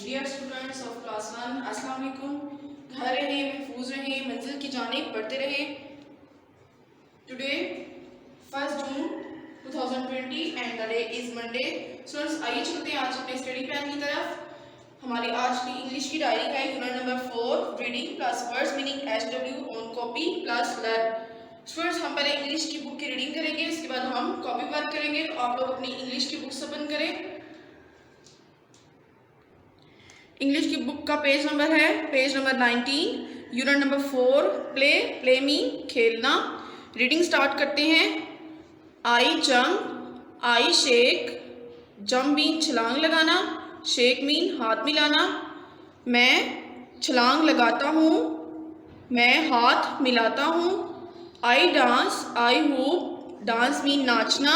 Dear students of class 1, अस्सलाम वालेकुम। घर रहे, महफूज रहे, मंजिल की जानिब बढ़ते रहे। Today 1 June 2020 and the day is Monday. Students, आइए चलते हैं आज अपने स्टडी प्लान की तरफ। हमारी आज की इंग्लिश की डायरी का unit number 4 reading plus words meaning SW on copy plus learn. Students, हम पहले इंग्लिश की बुक की रीडिंग करेंगे, उसके बाद हम कॉपी वर्क करेंगे। तो आप लोग अपनी इंग्लिश की बुक्स ओपन करें। इंग्लिश की बुक का पेज नंबर है page number 19, unit number 4 play. Play mean खेलना। रीडिंग स्टार्ट करते हैं। I jump, I shake. Jump mean छलांग लगाना, शेक मीन हाथ मिलाना। मैं छलांग लगाता हूँ, मैं हाथ मिलाता हूँ। I dance, I hoop. Dance mean नाचना,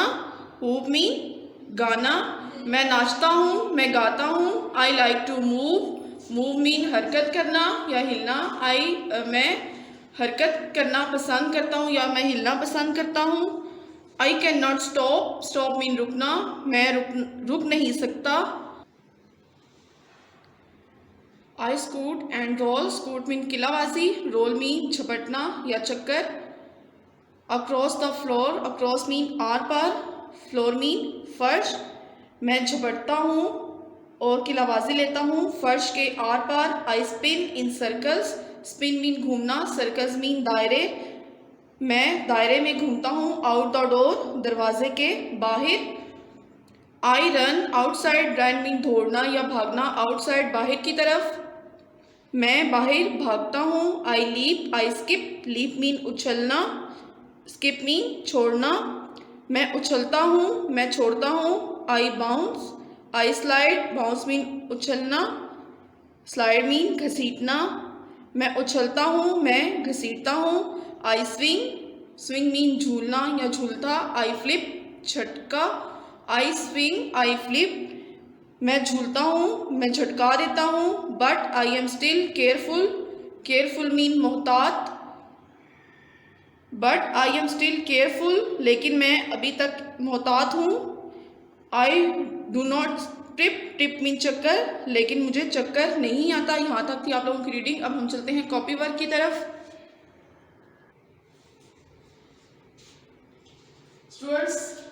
हुप मीन गाना। मैं नाचता हूँ, मैं गाता हूँ। I like to move. Move mean हरकत करना या हिलना। मैं हरकत करना पसंद करता हूँ या मैं हिलना पसंद करता हूँ। I can not stop. Stop mean रुकना, मैं रुक नहीं सकता। I scoot and roll. Scoot mean किलाबाजी, रोल मीन झपटना या चक्कर। Across the floor. Across mean आर पार, फ्लोर मीन फर्श। मैं झपटता हूँ और किलाबाजी लेता हूँ फर्श के आर पार। I spin in circles. Spin mean घूमना, सर्कल्स मीन दायरे। मैं दायरे में घूमता हूँ। आउट द डोर, दरवाजे के बाहर। I run outside. Run mean दौड़ना या भागना, आउटसाइड बाहर की तरफ। मैं बाहर भागता हूँ। I leap, I skip. Leap mean उछलना, स्किप मीन छोड़ना। मैं उछलता हूँ, मैं छोड़ता हूँ। I bounce, I slide. Bounce mean उछलना, स्लाइड मीन घसीटना। मैं उछलता हूँ, मैं घसीटता हूँ। आई स्विंग, स्विंग मीन झूलना या झूलता। आई फ्लिप, झटका। I swing, I flip. मैं झूलता हूँ, मैं झटका देता हूँ। But I am still careful. Careful mean मोहतात। But I am still careful, लेकिन मैं अभी तक मोहतात हूँ। I do not trip. Trip mean चक्कर, लेकिन मुझे चक्कर नहीं आता। यहाँ तक थी आप लोगों की रीडिंग। अब हम चलते हैं कॉपी वर्क की तरफ। स्टूडेंट्स,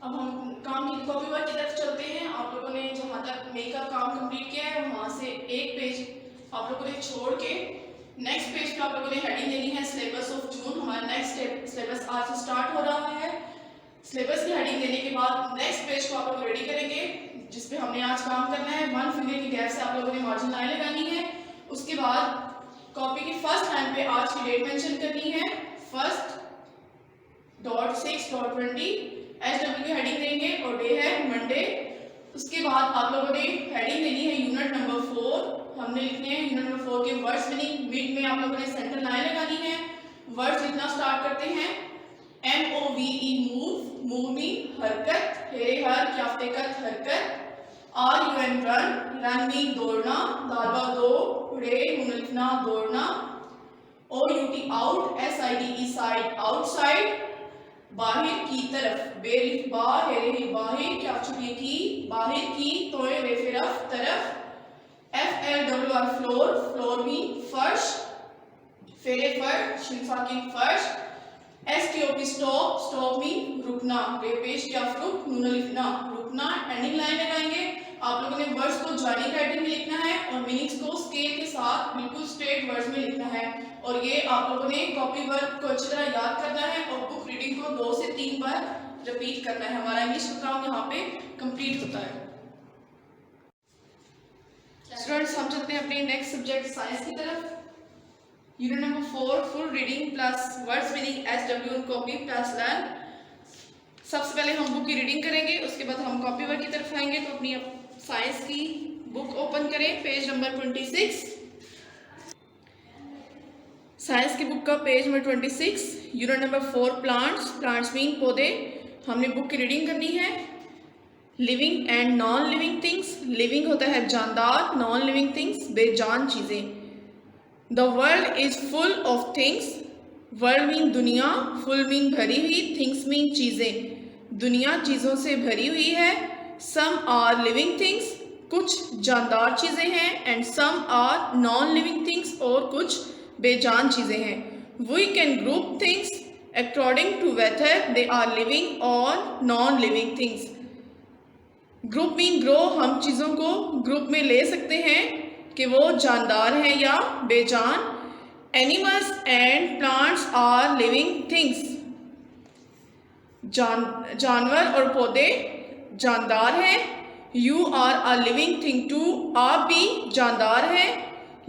अब हम काम की कॉपी वर्क की तरफ चलते हैं। आप लोगों ने जहाँ तक मेकअप काम कंप्लीट किया है वहाँ से एक पेज आप लोगों ने छोड़ के नेक्स्ट पेज पे आप लोगों ने हेडिंग देनी है सिलेबस ऑफ जून। हमारा नेक्स्ट सिलेबस आज से स्टार्ट हो रहा है। सिलेबस की हेडिंग देने के बाद नेक्स्ट पेज को आप लोग रेडी करेंगे, जिसपे हमने आज काम करना है। 1 फिंगर की गैप से आप लोगों ने मार्जिन लाइन लगानी है। उसके बाद कॉपी की फर्स्ट लाइन पे आज की डेट मेंशन करनी है, 1/6/20। SW की हेडिंग देंगे और डे है मंडे। उसके बाद आप लोगों ने हेडिंग देनी है यूनिट नंबर 4। हमने लिखने हैं यूनिट नंबर 4 के वर्ड्स मीनिंग। मिड में आप लोगों ने सेंटर लाइन लगानी है। वर्ड्स लिखना स्टार्ट करते हैं। MOVE move. मूव मीन हरकत, हेरे हर क्याफ्तेकत हरकत। RUN run. रन मीन दौड़ना, दालबा दो, रे लिखना दौड़ना। OUT out, SIDE side outside, बाहर की तरफ। बेरिफ बा, हेरे बाहर, क्याफ्चुके की बाहर की, तोए रेफेरफ तरफ। FLWR floor. फ्लोर मीन फर्श, फेरे फर, शिनसाकी फर्श। STOP stop. स्टॉप मीन रुकना, रेपेश क्या फ्रुक, नून लिखना रुकना। एंडिंग लाइन लगाएंगे। आप लोगों ने वर्ड्स को जॉइनिंग राइटिंग में लिखना है और मीनिंग्स को स्केल के साथ बिल्कुल स्ट्रेट वर्ड्स में लिखना है। और ये आप लोगों ने कॉपी वर्क को अच्छी तरह याद करना है और बुक रीडिंग को 2 से 3 बार रिपीट करना है। हमारा इंग्लिश का काम यहाँ पे कंप्लीट होता है। स्टूडेंट्स, हम चलते हैं अपने नेक्स्ट सब्जेक्ट साइंस की तरफ। Unit number 4 full reading plus words meaning SW on copy plus learn. सबसे पहले हम बुक की रीडिंग करेंगे, उसके बाद हम कॉपी वर्क की तरफ आएंगे। तो अपनी साइंस की बुक ओपन करें, पेज नंबर 26। साइंस की बुक का page number 26, unit number 4 plants. Plants mean पौधे। हमने बुक की रीडिंग करनी है। Living and non living things. Living होता है जानदार, नॉन लिविंग थिंग्स बेजान चीज़ें। The world is full of things. World mean दुनिया, फुल मीन भरी हुई, थिंग्स मीन चीज़ें। दुनिया चीज़ों से भरी हुई है। सम आर लिविंग थिंग्स, कुछ जानदार चीज़ें हैं, and some are non living things, और कुछ बेजान चीज़ें हैं। We can group things according to whether they are living और non living things. Group mean grow, हम चीज़ों को ग्रुप में ले सकते हैं कि वो जानदार हैं या बेजान। Animals and plants are living things, जानवर और पौधे जानदार हैं। You are a living thing too, आप भी जानदार हैं।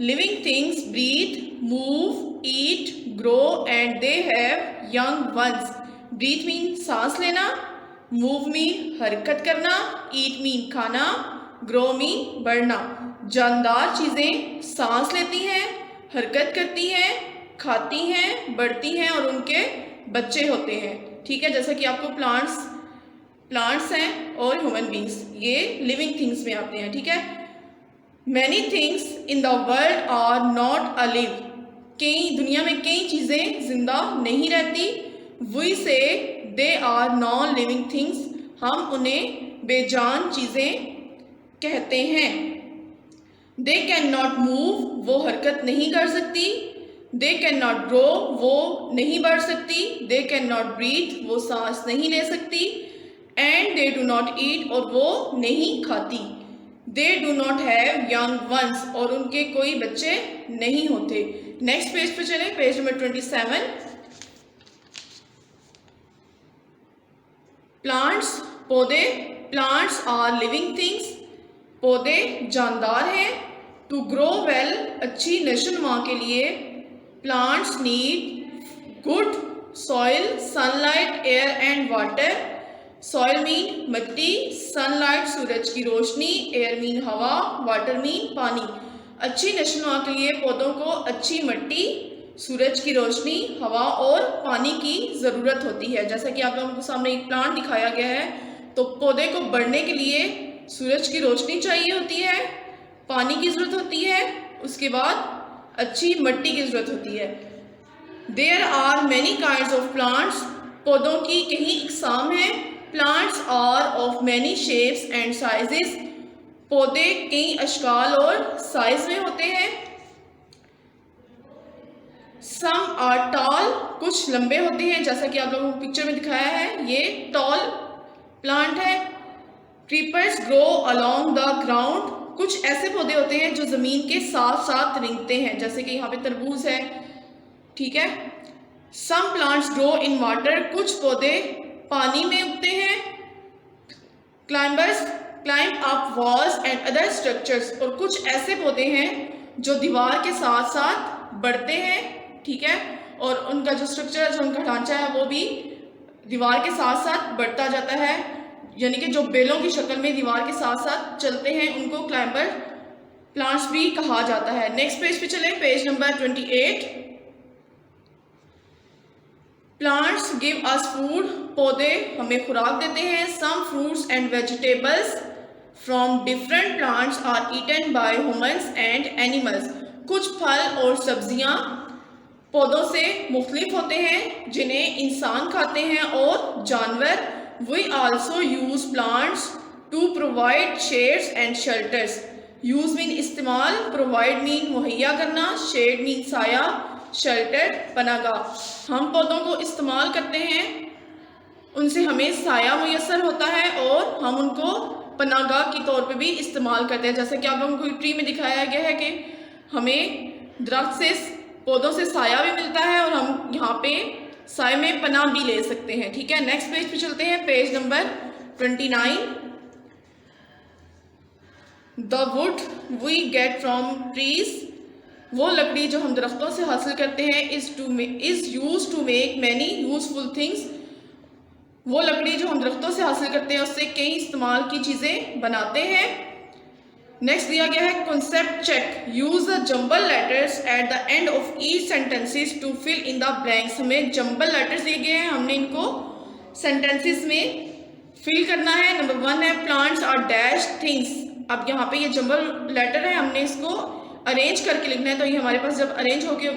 Living things breathe, move, eat, grow and they have young ones. Breathe mean सांस लेना, मूव मीन हरकत करना, ईट मीन खाना, ग्रो मीन बढ़ना। जानदार चीज़ें सांस लेती हैं, हरकत करती हैं, खाती हैं, बढ़ती हैं और उनके बच्चे होते हैं। ठीक है, जैसा कि आपको प्लांट्स हैं और ह्यूमन बींग्स, ये लिविंग थिंग्स में आते हैं। ठीक है, many things in the world are not alive, दुनिया में कई चीज़ें जिंदा नहीं रहती। We say they are non living things, हम उन्हें बेजान चीज़ें कहते हैं। दे कैन नॉट मूव, वो हरकत नहीं कर सकती। दे कैन नॉट ग्रो, वो नहीं बढ़ सकती। दे कैन नॉट ब्रीथ, वो सांस नहीं ले सकती। And they do not eat, और वो नहीं खाती। They do not have young once, और उनके कोई बच्चे नहीं होते। नेक्स्ट पेज पे चले, पेज नंबर 27। प्लांट्स, पौधे। प्लांट्स आर लिविंग थिंग्स, पौधे जानदार हैं। टू ग्रो वेल, अच्छी नशोनुमा के लिए plants need good soil, sunlight, air and water. Soil mean मिट्टी, सनलाइट सूरज की रोशनी, एयर मीन हवा, वाटर मीन पानी। अच्छी नशोनुमा के लिए पौधों को अच्छी मिट्टी, सूरज की रोशनी, हवा और पानी की ज़रूरत होती है। जैसा कि आप लोगों को सामने एक प्लांट दिखाया गया है, तो पौधे को बढ़ने के लिए सूरज की रोशनी चाहिए होती है, पानी की ज़रूरत होती है, उसके बाद अच्छी मिट्टी की ज़रूरत होती है। There are many kinds of plants, पौधों की कई इकसाम हैं। Plants are of many shapes and sizes, पौधे कई अशकाल और साइज में होते हैं। सम आर टॉल, कुछ लंबे होते हैं, जैसा कि आप लोगों को पिक्चर में दिखाया है, ये टॉल प्लांट है। Creepers grow along the ground, कुछ ऐसे पौधे होते हैं जो ज़मीन के साथ साथ रेंगते हैं, जैसे कि यहाँ पे तरबूज है। ठीक है, some plants grow in water, कुछ पौधे पानी में उगते हैं। Climbers climb up walls and other structures, और कुछ ऐसे पौधे हैं जो दीवार के साथ साथ बढ़ते हैं। ठीक है, और उनका जो स्ट्रक्चर, जो उनका ढांचा है, वो भी दीवार के साथ साथ बढ़ता जाता है, यानी कि जो बेलों की शक्ल में दीवार के साथ साथ चलते हैं, उनको क्लाइंबर प्लांट्स भी कहा जाता है। नेक्स्ट पेज पे चले, page number 28। Plants give us food, पौधे हमें खुराक देते हैं। Some fruits and vegetables from different plants are eaten by humans and animals, कुछ फल और सब्जियां पौधों से मुख्तलिफ होते हैं जिन्हें इंसान खाते हैं और जानवर। We also use plants to provide shades and shelters. Use mean इस्तेमाल, प्रोवाइड मीन मुहैया करना, शेड मीन साया, शेल्टर पनाहगाह। हम पौधों को इस्तेमाल करते हैं, उनसे हमें साया मुयस्सर होता है और हम उनको पनाहगाह के तौर पे भी इस्तेमाल करते हैं। जैसे कि आप लोगों को ट्री में दिखाया गया है कि हमें दरख्त से, पौधों से साया भी मिलता है और हम यहाँ पे साए में पनाह भी ले सकते हैं। ठीक है, नेक्स्ट पेज पे चलते हैं, page number 29। The wood we get from trees, वो लकड़ी जो हम दरख्तों से हासिल करते हैं, is use to make many useful things. वो लकड़ी जो हम दरख्तों से हासिल करते हैं, उससे कई इस्तेमाल की चीज़ें बनाते हैं। नेक्स्ट दिया गया है concept check, use the jumble letters at the end of each sentences to fill in the blanks. हमें जंबल लेटर्स दिए गए हैं, हमने इनको सेंटेंसेस में फिल करना है। नंबर 1 है प्लांट्स आर डैश थिंग्स। अब यहाँ पे ये जंबल लेटर है, हमने इसको अरेंज करके लिखना है, तो ये हमारे पास जब अरेंज होके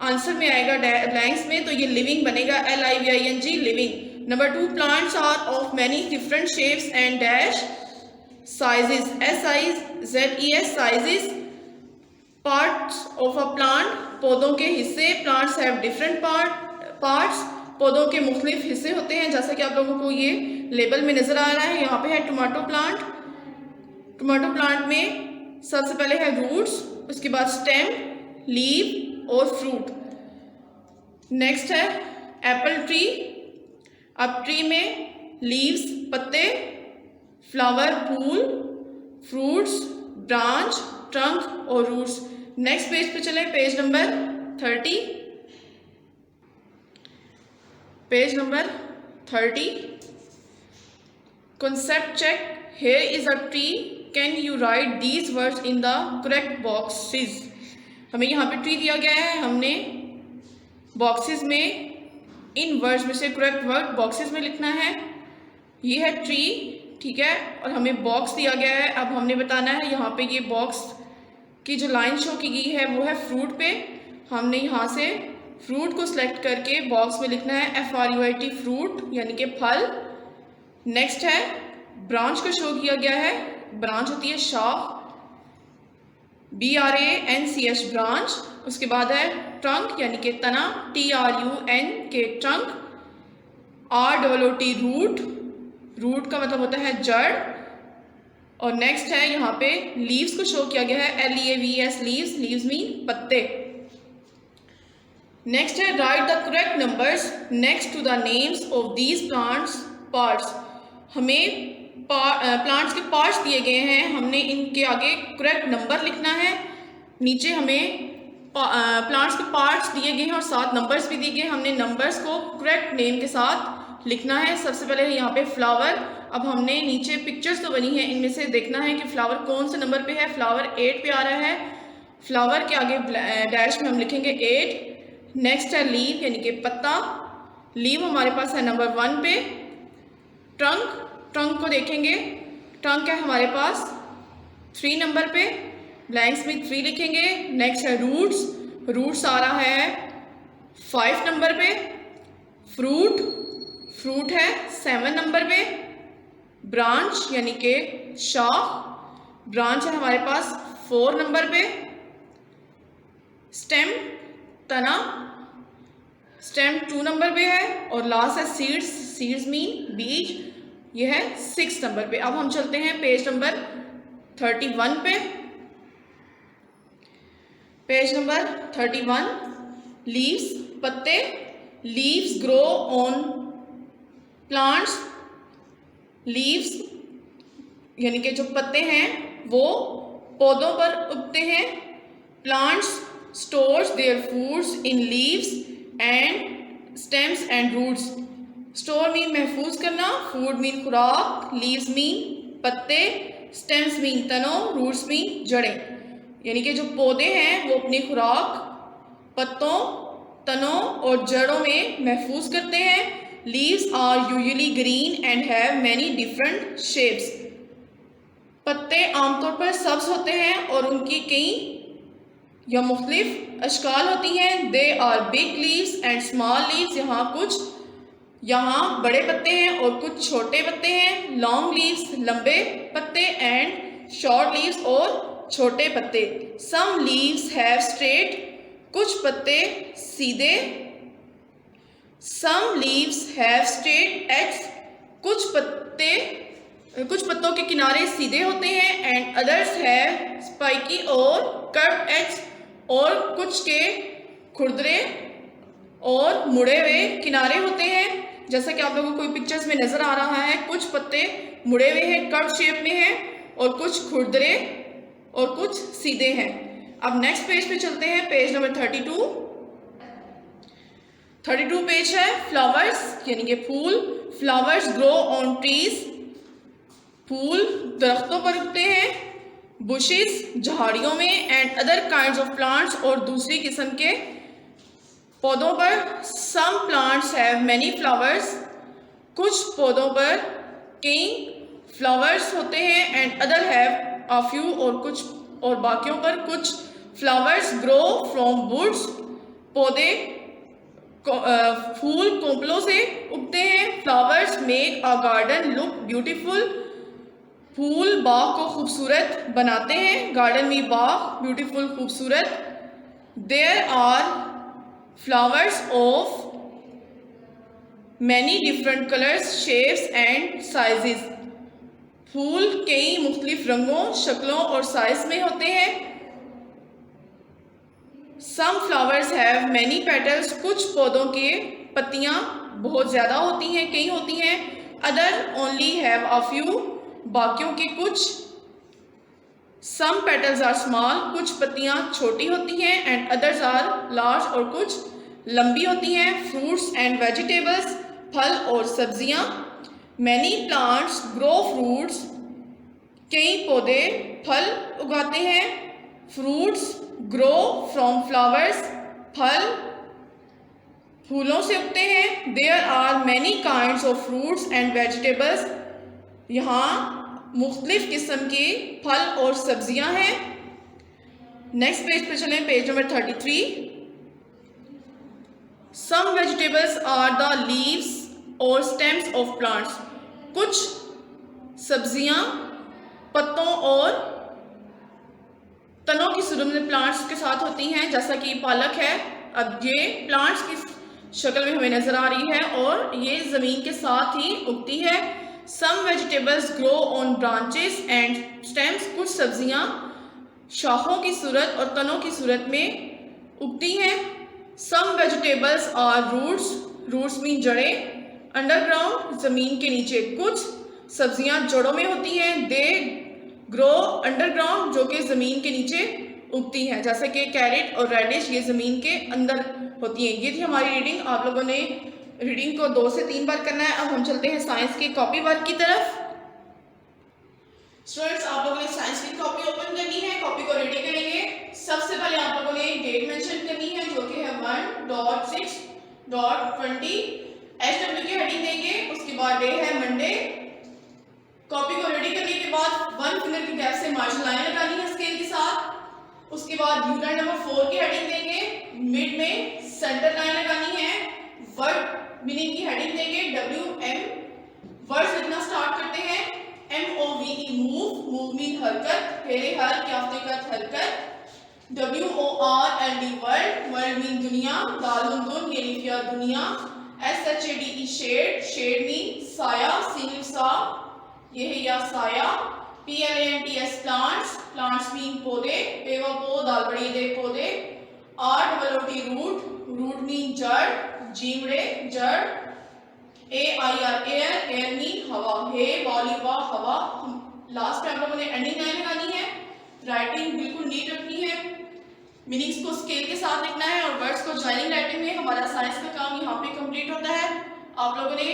आंसर में आएगा ब्लैंक्स में, तो ये लिविंग बनेगा, LIVING living. Number 2 plants are of many different shapes and dash sizes, SIZES, sizes, parts of a plant, पौधों के हिस्से, प्लांट्स हैव डिफरेंट पार्ट्स, पौधों के मुख्तलिफ हिस्से होते हैं, जैसा कि आप लोगों को ये लेबल में नजर आ रहा है। यहाँ पे है टमाटो प्लांट। टमाटो प्लांट में सबसे पहले है रूट्स, उसके बाद स्टेम, लीव और फ्रूट। नेक्स्ट है एप्पल ट्री। अब ट्री में लीव्स, पत्ते, फ्लावर, फूल, फ्रूट्स, ब्रांच, ट्रंक और रूट्स। नेक्स्ट पेज पे चले, page number 30। Page number 30, concept check. Here is a tree. Can you write these words in the correct boxes? हमें यहाँ पे ट्री दिया गया है, हमने बॉक्सेस में इन वर्ड्स में से करेक्ट वर्ड बॉक्सेस में लिखना है। ये है ट्री, ठीक है, और हमें बॉक्स दिया गया है। अब हमने बताना है यहाँ पे ये बॉक्स की जो लाइन शो की गई है वो है फ्रूट पे। हमने यहाँ से फ्रूट को सिलेक्ट करके बॉक्स में लिखना है FRUIT, फ्रूट यानी कि फल। नेक्स्ट है ब्रांच को शो किया गया है, ब्रांच होती है शाख, BRANCH, ब्रांच। उसके बाद है ट्रंक यानी कि तना, TRUNK, trunk, ROOT, root, root का मतलब होता है जड़। और नेक्स्ट है यहाँ पे लीव्स को शो किया गया है, LEAVES, लीव्स, लीव्स मीन पत्ते। नेक्स्ट है write the correct numbers next to the names of these plants parts. हमें प्लांट्स के पार्ट्स दिए गए हैं, हमने इनके आगे करेक्ट नंबर लिखना है। नीचे हमें प्लांट्स के पार्ट्स दिए गए हैं और साथ नंबर्स भी दिए गए हैं, हमने नंबर्स को करेक्ट नेम के साथ लिखना है। सबसे पहले है यहाँ पे फ्लावर। अब हमने नीचे पिक्चर्स तो बनी है, इनमें से देखना है कि फ्लावर कौन से नंबर पे है। फ्लावर 8 पे आ रहा है, फ्लावर के आगे डैश में हम लिखेंगे 8। नेक्स्ट है लीव यानी कि पत्ता, लीव हमारे पास है नंबर 1 पे। ट्रंक, ट्रंक को देखेंगे, ट्रंक है हमारे पास 3 नंबर पे, ब्लैंक्स में 3 लिखेंगे। नेक्स्ट है रूट्स, रूट्स आ रहा है 5 नंबर पे। फ्रूट, फ्रूट है 7 नंबर पे। ब्रांच यानी कि शाख, ब्रांच है हमारे पास 4 नंबर पे। स्टेम, तना, स्टेम 2 नंबर पे है। और लास्ट है सीड्स, सीड्स मीन बीज, ये है 6 नंबर पे। अब हम चलते हैं पेज नंबर 31 पे। पेज नंबर 31, लीव्स, पत्ते, leaves grow on plants, leaves यानी कि जो पत्ते हैं वो पौधों पर उगते हैं। Plants stores their foods in leaves and stems and roots. Store mean महफूज करना, फूड मीन खुराक, लीव्स मीन पत्ते, स्टेम्स मीन तनों, रूट्स मीन जड़ें। यानी कि जो पौधे हैं वो अपनी खुराक पत्तों, तनों और जड़ों में महफूज करते हैं। Leaves are usually green and have many different shapes. पत्ते आमतौर पर सब्ज होते हैं और उनकी कई या मुख्तलिफ अशकाल होती हैं। They are big leaves and small leaves, यहाँ बड़े पत्ते हैं और कुछ छोटे पत्ते हैं। लॉन्ग लीव्स, लंबे पत्ते, एंड शॉर्ट लीव्स और छोटे पत्ते। सम लीव्स हैव स्ट्रेट, कुछ पत्ते सीधे। Some leaves have straight edges, कुछ पत्तों के किनारे सीधे होते हैं। And others have spiky or curved edges, और कुछ के खुरदरे और मुड़े हुए किनारे होते हैं। जैसा कि आप लोगों को पिक्चर्स में नजर आ रहा है, कुछ पत्ते मुड़े हुए हैं, कर्व शेप में हैं, और कुछ खुरदरे और कुछ सीधे हैं। अब नेक्स्ट पेज पे चलते हैं, पेज नंबर 32 पेज है फ्लावर्स यानी कि फूल। फ्लावर्स ग्रो ऑन ट्रीज, फूल दरख्तों पर उगते हैं। बुशेस, झाड़ियों में। And other kinds of plants, और दूसरी किस्म के पौधों पर। Some plants have many flowers, कुछ पौधों पर कई फ्लावर्स होते हैं। And other have a few, और बाकियों पर कुछ। फ्लावर्स ग्रो फ्रॉम वुड्स, पौधे फूल कोंपलों से उगते हैं। Flowers make a garden look beautiful, फूल बाग को खूबसूरत बनाते हैं, गार्डन में बाग ब्यूटीफुल खूबसूरत। There are flowers of many different colours, shapes and sizes. फूल कई मुख्तलिफ रंगों, शक्लों और साइज में होते हैं। Some flowers have many petals, कुछ पौधों के पत्तियां बहुत ज़्यादा होती हैं, कई होती हैं। Other only have a few, बाकियों के कुछ। सम पेटल्स आर स्मॉल, कुछ पत्तियां छोटी होती हैं। एंड अदर्स आर लार्ज, और कुछ लंबी होती हैं। फ्रूट्स एंड वेजिटेबल्स, फल और सब्जियां। मैनी प्लांट्स ग्रो फ्रूट्स, कई पौधे फल उगाते हैं। फ्रूट्स ग्रो फ्रॉम फ्लावर्स, फल फूलों से उगते हैं। There are many kinds of fruits and vegetables, यहाँ मुख्तलिफ किस्म के फल और सब्जियां हैं। नेक्स्ट पेज पे चलें, page number 33। Some vegetables are the leaves और स्टेम्स ऑफ प्लांट्स, कुछ सब्जियां पत्तों और तनों की सूरत में प्लांट्स के साथ होती हैं, जैसा कि पालक है। अब ये प्लांट्स की शक्ल में हमें नजर आ रही है और ये ज़मीन के साथ ही उगती है। Some vegetables grow on branches and stems, कुछ सब्जियां शाखों की सूरत और तनों की सूरत में उगती हैं। Some vegetables are roots, roots mean जड़ें। अंडरग्राउंड, ज़मीन के नीचे, कुछ सब्जियां जड़ों में होती हैं। दे ग्रो अंडरग्राउंड, जो कि ज़मीन के नीचे उगती हैं, जैसे कि कैरेट और रेडिश, ये ज़मीन के अंदर होती हैं। ये थी हमारी रीडिंग। आप लोगों ने रीडिंग को 2 से 3 बार करना है। अब हम चलते हैं साइंस के कॉपी वर्क की तरफ। स्टूडेंट्स, आप लोगों ने साइंस की कॉपी ओपन करनी है, कॉपी को रेडी करेंगे। सबसे पहले आप लोगों ने डेट मेंशन करनी है, जो कि है 1.6.20। SW की हेडिंग देंगे, उसके बाद डे है मंडे। कॉपी को रेडी करने के बाद 1 फिंगर की गैप से मार्जिन लाइन लगानी है स्केल के साथ। उसके बाद यूनिट नंबर 4 की हेडिंग देंगे, मिड में सेंटर लाइन लगानी है। वर्ड मीनिंग की हेडिंग देंगे, WM। वर्ड्स लिखना स्टार्ट करते हैं। MOVE मूव, मूव मीन हरकत, फेरे हर क्या हरकत। WORLD वर्ल्ड, वर्ल्ड मीन दुनिया, दालुन दुन ये लिखिया दुनिया। SHADE शेड, शेड मीन साया, सीन सा ये है या साया। PLANTS प्लांट्स, प्लांट्स मीन पौधे, पेवा पो दाल बड़ी दे पौधे। ROOT रूट, रूट मीन जड़, जीमड़े जड़। AIR एयर, एयर मीन हवा, हे वाली वाह हवा। लास्ट में आप लोगों ने एंडिंग लाइन लगानी है। राइटिंग बिल्कुल नीट रखनी है, मीनिंग्स को स्केल के साथ लिखना है और वर्ड्स को ज्वाइनिंग राइटिंग में। हमारा साइंस का काम यहाँ पे कंप्लीट होता है। आप लोगों ने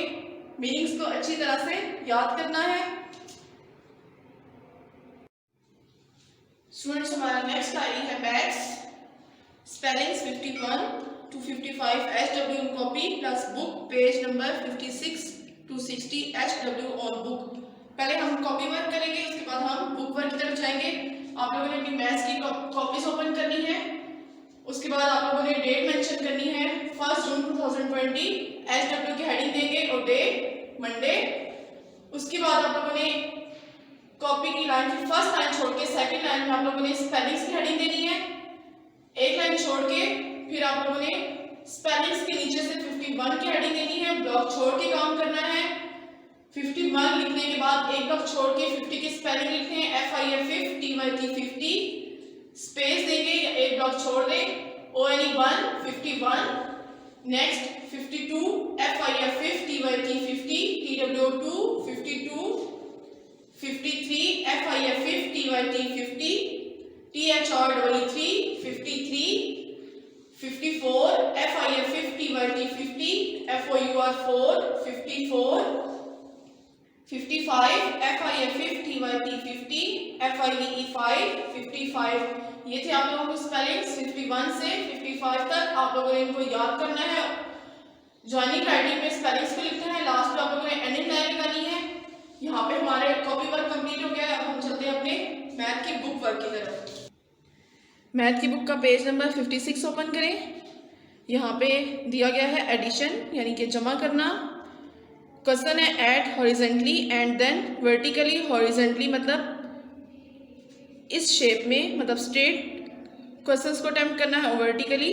मीनिंग्स को अच्छी तरह से याद करना है। स्टूडेंट्स, हमारा नेक्स्ट डायरी है maths, spellings 51 to 55 SW on copy plus book, page number 56 to 60 SW on book. पहले हम कॉपी वर्क करेंगे, उसके बाद हम बुक वर्क की तरफ जाएंगे। आप लोगों ने अपनी मैथ्स की कॉपीज ओपन करनी है। उसके बाद आप लोगों ने डेट मेंशन करनी है 1 जून 2020। SW की हेडिंग देंगे और डे मंडे। उसके बाद आप लोगों ने कॉपी की लाइन की फर्स्ट लाइन छोड़ के सेकंड लाइन में आप लोगों ने स्पेलिंग्स की हेडिंग देनी है। एक लाइन छोड़ के फिर आप लोगों ने स्पेलिंग्स के नीचे से 51 की हेडिंग देनी है। ब्लॉक छोड़ के काम करना है। 51 लिखने के बाद एक ब्लॉक छोड़ के 50 की स्पेलिंग लिखते हैं, FIF TYT 50। स्पेस देंगे, एक ब्लॉक छोड़ दें, ONE1 51। Next 52 FIF TYT 50 TWO2 52। 53 FIF TYT 50 THR3 53। 54 FIF TYT 50 FOUR4 54। 55 FIF TYT 50 FIVE5 55। ये थे आप लोगों को स्पेलिंग्स 51 से 55 तक। आप लोगों ने इनको याद करना है। ज्वाइनिंग राइटिंग में स्पेलिंग्स को लिखना है। लास्ट में आप लोगों ने एंडिंग लाइन लगानी है। यहाँ पे हमारे कॉपी वर्क कंप्लीट हो गया है। अब हम चलते हैं अपने मैथ की बुक वर्क की तरफ। मैथ की बुक का पेज नंबर 56 ओपन करें। यहाँ पे दिया गया है एडिशन यानी कि जमा करना, क्वेश्चन है add horizontally and then vertically. Horizontally मतलब इस शेप में, मतलब स्ट्रेट क्वेश्चंस को अटेम्प्ट करना है। वर्टिकली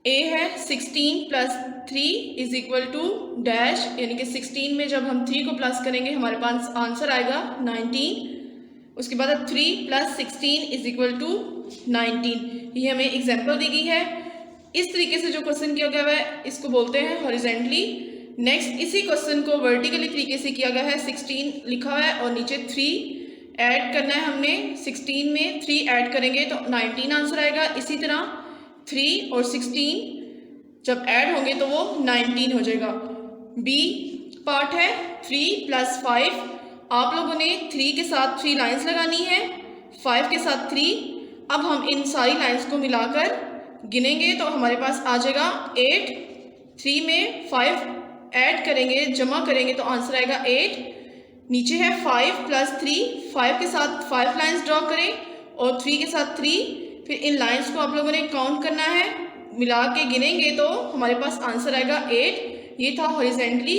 ए है 16 plus 3 is equal to dash, यानी कि 16 में जब हम 3 को प्लस करेंगे हमारे पास आंसर आएगा 19। उसके बाद 3 प्लस 16 इज इक्वल टू 19। ये हमें एग्जाम्पल दी गई है। इस तरीके से जो क्वेश्चन किया गया है इसको बोलते हैं हॉरिजेंटली। नेक्स्ट इसी क्वेश्चन को वर्टिकली तरीके से किया गया है। 16 लिखा हुआ है और नीचे 3 ऐड करना है हमने। 16 में 3 ऐड करेंगे तो 19 आंसर आएगा। इसी तरह 3 और 16 जब ऐड होंगे तो वो 19 हो जाएगा। बी पार्ट है 3 प्लस 5। आप लोगों ने 3 के साथ 3 लाइंस लगानी है, 5 के साथ 3। अब हम इन सारी लाइंस को मिलाकर गिनेंगे तो हमारे पास आ जाएगा 8। 3 में 5 ऐड करेंगे, जमा करेंगे तो आंसर आएगा 8। नीचे है 5 प्लस 3, 5 के साथ 5 लाइंस ड्रॉ करें और 3 के साथ 3। फिर इन लाइंस को आप लोगों ने काउंट करना है, मिला के गिनेंगे तो हमारे पास आंसर आएगा 8। ये था हॉरिजेंटली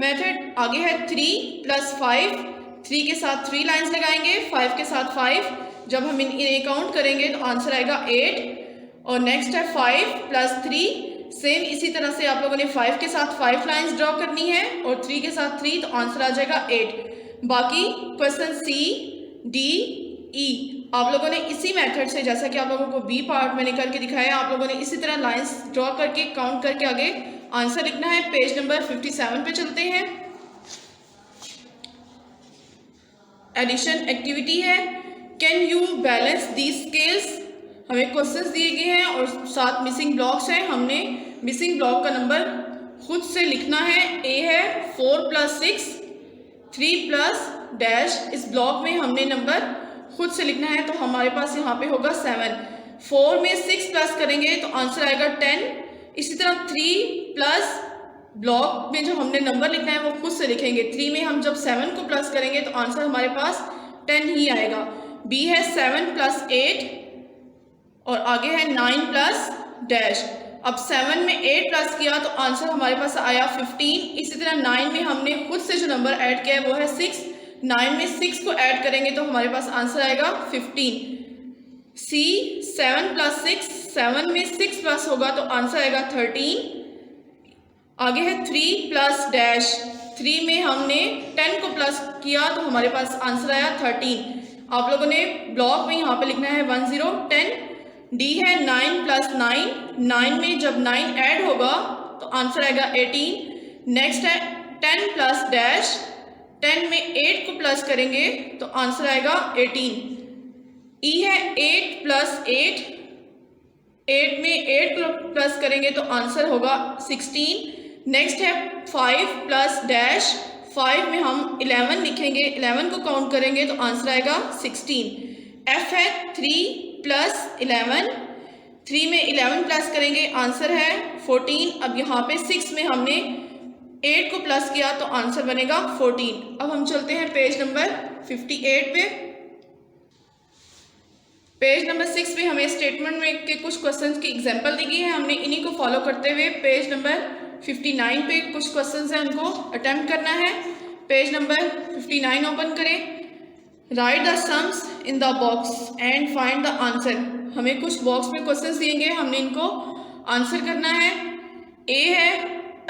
मेथड। आगे है 3 प्लस 5। 3 के साथ 3 लाइंस लगाएंगे, 5 के साथ 5। जब हम इन्हें काउंट करेंगे तो आंसर आएगा 8। और नेक्स्ट है 5 प्लस 3। सेम इसी तरह से आप लोगों ने 5 के साथ 5 लाइंस ड्रॉ करनी है और 3 के साथ 3, तो आंसर आ जाएगा 8। बाकी क्वेश्चन सी डी ई आप लोगों ने इसी मेथड से, जैसा कि आप लोगों को बी पार्ट मैंने करके दिखाया, आप लोगों ने इसी तरह लाइंस ड्रॉ करके काउंट करके आगे आंसर लिखना है। पेज नंबर 57 पे चलते हैं। एडिशन एक्टिविटी है। Can you balance these scales. हमें क्वेश्चंस दिए गए हैं और साथ मिसिंग ब्लॉक्स हैं। हमने मिसिंग ब्लॉक का नंबर खुद से लिखना है। ए है 4 प्लस 6, 3 प्लस डैश। इस ब्लॉक में हमने नंबर खुद से लिखना है तो हमारे पास यहाँ पे होगा 7। 4 में 6 प्लस करेंगे तो आंसर आएगा 10। इसी तरह 3 प्लस ब्लॉक में जो हमने नंबर लिखना है वो खुद से लिखेंगे। 3 में हम जब 7 को प्लस करेंगे तो आंसर हमारे पास 10 ही आएगा। बी है 7 प्लस 8 और आगे है 9 प्लस डैश। अब 7 में 8 प्लस किया तो आंसर हमारे पास आया 15। इसी तरह 9 में हमने खुद से जो नंबर ऐड किया है वो है 6। 9 में 6 को ऐड करेंगे तो हमारे पास आंसर आएगा 15। सी 7 प्लस 6, 7 में 6 प्लस होगा तो आंसर आएगा 13। आगे है 3 प्लस डैश। 3 में हमने 10 को प्लस किया तो हमारे पास आंसर आया 13। आप लोगों ने ब्लॉक में यहाँ पे लिखना है 10 10। डी है 9 प्लस 9। 9 में जब 9 ऐड होगा तो आंसर आएगा 18। नेक्स्ट है 10 प्लस डैश। 10 में 8 को प्लस करेंगे तो आंसर आएगा 18। ई है 8 प्लस 8। 8 में 8 को प्लस करेंगे तो आंसर होगा 16। नेक्स्ट है 5 प्लस डैश। 5 में हम 11 लिखेंगे, 11 को काउंट करेंगे तो आंसर आएगा 16। एफ है 3 प्लस 11। 3 में 11 प्लस करेंगे आंसर है 14। अब यहाँ पे 6 में हमने 8 को प्लस किया तो आंसर बनेगा 14। अब हम चलते हैं पेज नंबर 58 पे। पेज नंबर 6 पे हमें स्टेटमेंट में के कुछ क्वेश्चंस की एग्जांपल दी गई है। हमने इन्हीं को फॉलो करते हुए पेज नंबर 59 पे कुछ क्वेश्चंस हैं उनको अटेम्प्ट करना है। पेज नंबर 59 ओपन करें। Right the sums in the box and find the answer. हमें कुछ बॉक्स में क्वेश्चंस दिएंगे, हमने इनको आंसर करना है। ए है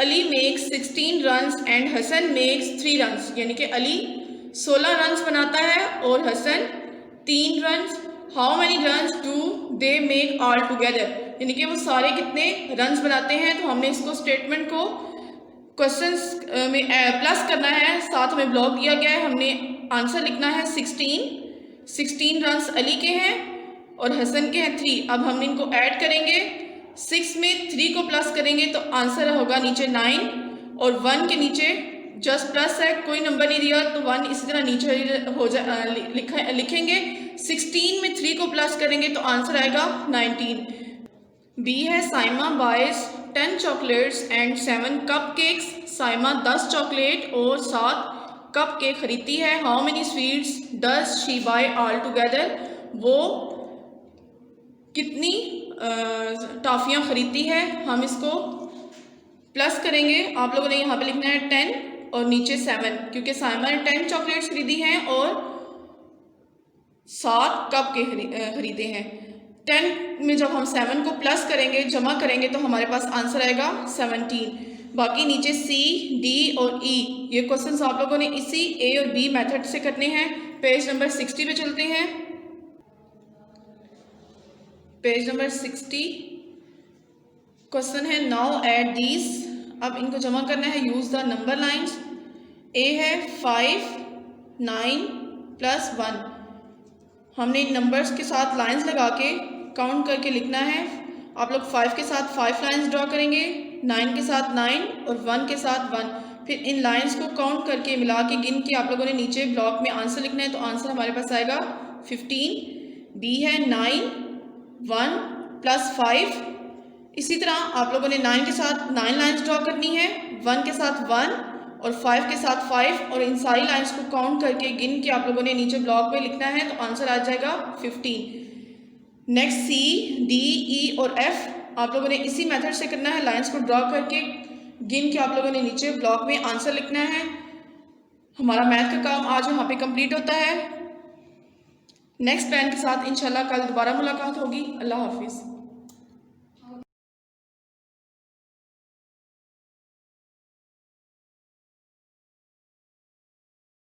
Ali makes 16 runs and Hasan makes 3 runs, यानी कि अली 16 रन्स बनाता है और Hasan 3 runs. How many runs do they make all together, यानी कि वो सारे कितने रन्स बनाते हैं। तो हमने इसको स्टेटमेंट को क्वेश्चंस में प्लस करना है, साथ में ब्लॉक दिया गया है। हमने आंसर लिखना है 16 रन्स अली के हैं और हसन के हैं 3। अब हम इनको ऐड करेंगे। 6 में 3 को प्लस करेंगे तो आंसर होगा नीचे 9 और 1 के नीचे जस्ट प्लस है, कोई नंबर नहीं दिया तो 1 इसी तरह नीचे हो लिखेंगे। 16 में 3 को प्लस करेंगे तो आंसर आएगा 19। बी है Saima buys 10 chocolates and 7 cupcakes. Saima 10 chocolate और 7 कप केक खरीदती है। How many sweets does she buy all together, वो कितनी टॉफ़ियाँ खरीदती है। हम इसको प्लस करेंगे आप लोगों ने यहाँ पे लिखना है 10 और नीचे 7, क्योंकि साइमा ने 10 चॉकलेट्स खरीदी हैं और 7 कप के खरीदे हैं। 10 में जब हम 7 को प्लस करेंगे, जमा करेंगे, तो हमारे पास आंसर आएगा 17। बाकी नीचे सी, डी और ई ये क्वेश्चंस आप लोगों ने इसी ए और बी मेथड से करने हैं। पेज नंबर 60 पे चलते हैं। पेज नंबर 60 क्वेश्चन है नाउ ऐड दीज। अब इनको जमा करना है, यूज द नंबर लाइंस। ए है 5, 9 प्लस 1। हमने इन नंबर्स के साथ लाइंस लगा के काउंट करके लिखना है। आप लोग 5 के साथ 5 लाइंस ड्रॉ करेंगे, 9 के साथ 9 और 1 के साथ 1। फिर इन लाइंस को काउंट करके मिला के गिन के आप लोगों ने नीचे ब्लॉक में आंसर लिखना है। तो आंसर हमारे पास आएगा 15। बी है 9, 1 प्लस 5। इसी तरह आप लोगों ने 9 के साथ 9 लाइंस ड्रॉ करनी है, 1 के साथ 1 और 5 के साथ 5, और इन सारी लाइंस को काउंट करके गिन के आप लोगों ने नीचे ब्लॉक में लिखना है। तो आंसर आ जाएगा 15। नेक्स्ट सी, डी, ई और एफ आप लोगों ने इसी मेथड से करना है। लाइंस को ड्रॉ करके गिन के आप लोगों ने नीचे ब्लॉक में आंसर लिखना है। हमारा मैथ का काम आज यहाँ पे कंप्लीट होता है। नेक्स्ट प्लान के साथ इंशाल्लाह कल दोबारा मुलाकात होगी। अल्लाह हाफिज़।